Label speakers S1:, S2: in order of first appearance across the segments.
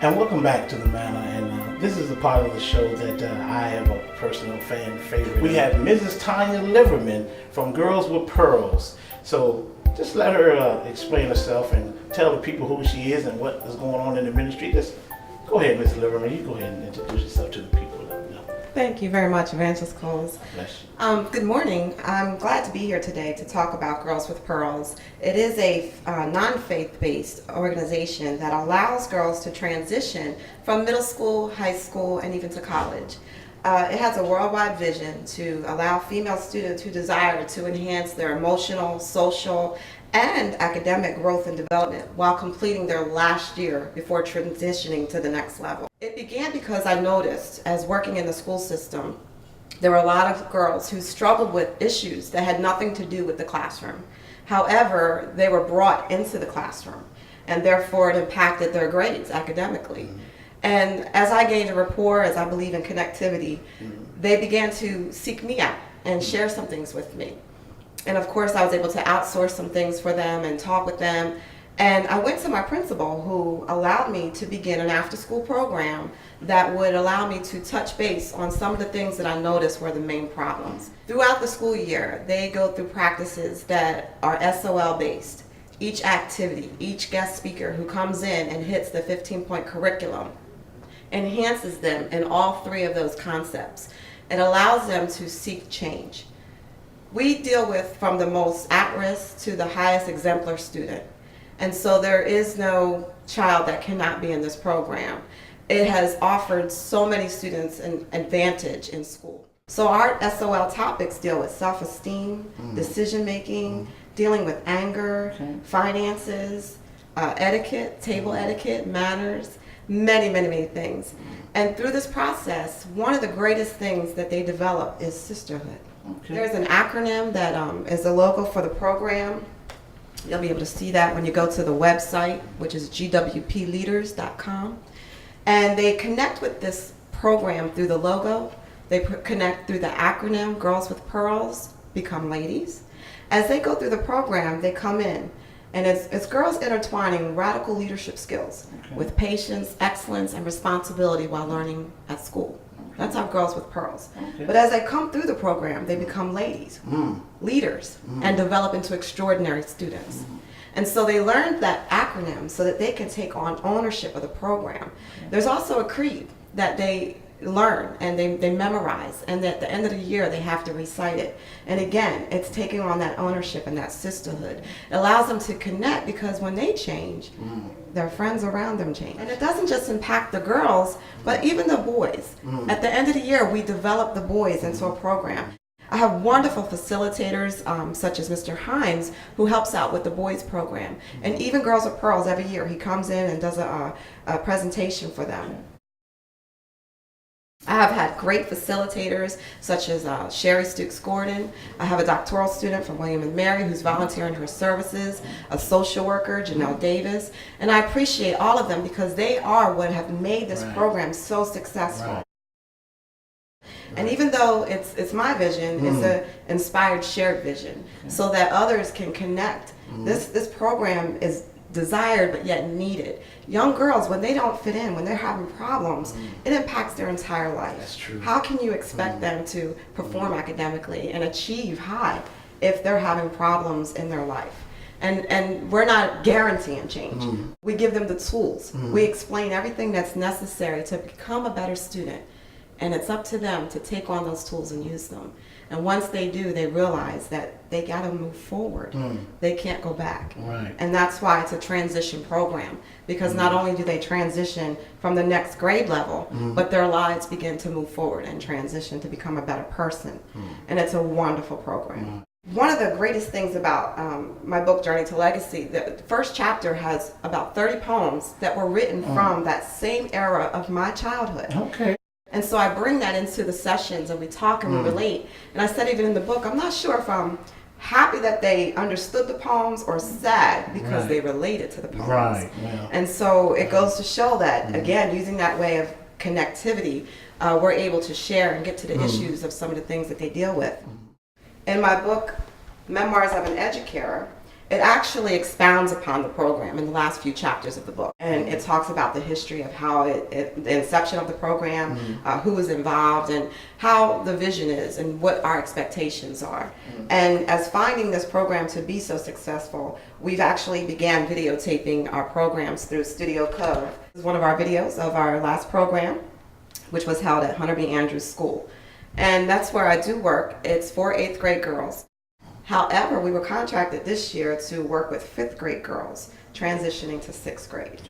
S1: And welcome back to the Manna, and this is a part of the show that I have a personal fan favorite. We have Mrs. Tanya Liverman from Girls with Pearls. So just let her explain herself and tell the people who she is and what is going on in the ministry. Just go ahead, Mrs. Liverman. You go ahead and introduce yourself to the people.
S2: Thank you very much, Evangelist K.
S1: Bless you.
S2: Good morning. I'm glad to be here today to talk about Girls with Pearls. It is a non-faith-based organization that allows girls to transition from middle school, high school, and even to college. It has a worldwide vision to allow female students who desire to enhance their emotional, social, and academic growth and development while completing their last year before transitioning to the next level. It began because I noticed, as working in the school system, there were a lot of girls who struggled with issues that had nothing to do with the classroom. However, they were brought into the classroom, and therefore it impacted their grades academically. And as I gained a rapport, as I believe in connectivity, they began to seek me out and share some things with me. And of course, I was able to outsource some things for them and talk with them. And I went to my principal, who allowed me to begin an after-school program that would allow me to touch base on some of the things that I noticed were the main problems. Throughout the school year, they go through practices that are SOL-based. Each activity, each guest speaker who comes in and hits the 15-point curriculum enhances them in all three of those concepts. It allows them to seek change. We deal with from the most at-risk to the highest exemplar student. And so there is no child that cannot be in this program. It has offered so many students an advantage in school. So our SOL topics deal with self-esteem, decision-making, dealing with anger, finances, etiquette, table etiquette, manners, many things. And through this process, one of the greatest things that they develop is sisterhood. Okay. There's an acronym that is the logo for the program. You'll be able to see that when you go to the website, which is gwpleaders.com. And they connect with this program through the logo. They connect through the acronym, Girls with Pearls, Become Ladies. As they go through the program, they come in. And it's girls intertwining radical leadership skills with patience, excellence, and responsibility while learning at school. That's how Girls with Pearls. Okay. But as they come through the program, they become ladies, leaders, and develop into extraordinary students. And so they learned that acronym so that they can take on ownership of the program. There's also a creed that they learn and they memorize, and at the end of the year they have to recite it. And again, it's taking on that ownership and that sisterhood. It allows them to connect, because when they change, their friends around them change. And it doesn't just impact the girls, but even the boys. At the end of the year, we develop the boys into a program. I have wonderful facilitators, such as Mr. Hines, who helps out with the boys program. And even Girls with Pearls, every year he comes in and does a presentation for them. I have had great facilitators such as Sherry Stooks-Gordon. I have a doctoral student from William & Mary who's volunteering her services, a social worker, Janelle Davis, and I appreciate all of them because they are what have made this program so successful. And even though it's my vision, it's an inspired, shared vision, so that others can connect. This program is desired but yet needed. Young girls, when they don't fit in, when they're having problems, it impacts their entire life.
S1: That's true.
S2: How can you expect them to perform academically and achieve high if they're having problems in their life? And we're not guaranteeing change. We give them the tools. We explain everything that's necessary to become a better student. And it's up to them to take on those tools and use them. And once they do, they realize that they got to move forward. They can't go back.
S1: Right.
S2: And that's why it's a transition program, because not only do they transition from the next grade level, but their lives begin to move forward and transition to become a better person. And it's a wonderful program. One of the greatest things about my book, Journey to Legacy, the first chapter has about 30 poems that were written from that same era of my childhood.
S1: Okay.
S2: And so I bring that into the sessions and we talk and we relate. And I said even in the book, I'm not sure if I'm happy that they understood the poems or sad because they related to the poems.
S1: Right. Yeah.
S2: And so it goes to show that, again, using that way of connectivity, we're able to share and get to the issues of some of the things that they deal with. In my book, Memoirs of an Educator, It actually expounds upon the program in the last few chapters of the book. And it talks about the history of how the inception of the program, who was involved, and how the vision is and what our expectations are. And as finding this program to be so successful, we've actually began videotaping our programs through Studio Cove. This is one of our videos of our last program, which was held at Hunter B. Andrews School. And that's where I do work. It's for 8th grade girls. However, we were contracted this year to work with 5th grade girls transitioning to 6th grade.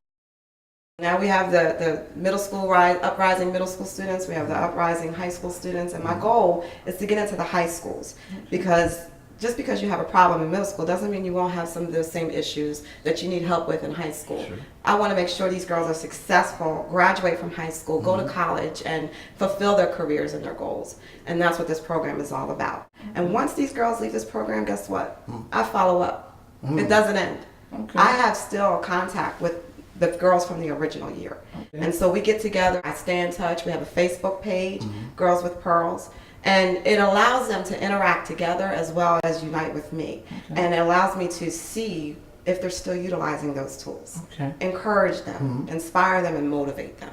S2: Now we have the middle school uprising middle school students, we have the uprising high school students, and my goal is to get into the high schools, because just because you have a problem in middle school doesn't mean you won't have some of those same issues that you need help with in high school. Sure. I want to make sure these girls are successful, graduate from high school, go to college, and fulfill their careers and their goals. And that's what this program is all about. And once these girls leave this program, guess what? I follow up. It doesn't end. Okay. I have still contact with the girls from the original year. Okay. And so we get together, I stay in touch, we have a Facebook page, Girls with Pearls. And it allows them to interact together as well as unite with me. Okay. And it allows me to see if they're still utilizing those tools. Okay. Encourage them, inspire them, and motivate them.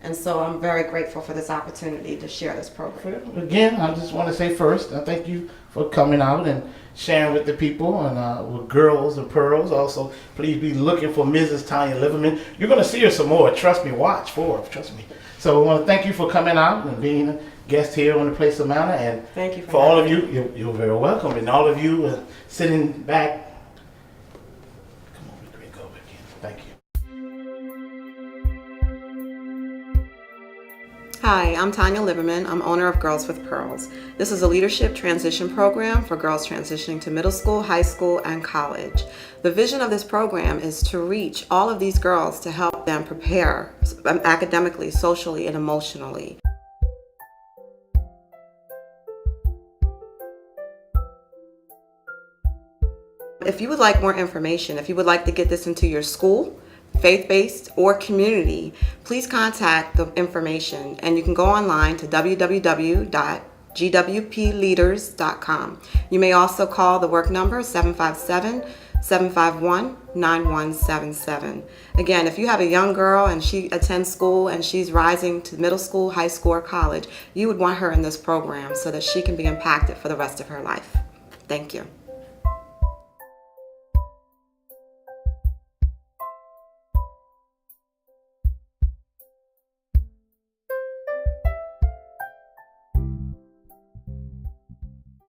S2: And so I'm very grateful for this opportunity to share this program.
S1: Again, I just want to say first, I thank you for coming out and sharing with the people and with Girls with Pearls. Also, please be looking for Mrs. Tanya Liverman. You're going to see her some more. Trust me, watch for her. Trust me. So I want to thank you for coming out and being a guest here on the Place of Manna. And
S2: thank you
S1: for all of you, you're very welcome. And all of you sitting back, come on, we go again. Thank you.
S2: Hi, I'm Tanya Liverman. I'm owner of Girls with Pearls. This is a leadership transition program for girls transitioning to middle school, high school, and college. The vision of this program is to reach all of these girls to help them prepare academically, socially, and emotionally. If you would like more information, if you would like to get this into your school, faith-based, or community, please contact the information, and you can go online to www.gwpleaders.com. You may also call the work number 757-751-9177. Again, if you have a young girl and she attends school and she's rising to middle school, high school, or college, you would want her in this program so that she can be impacted for the rest of her life. Thank you.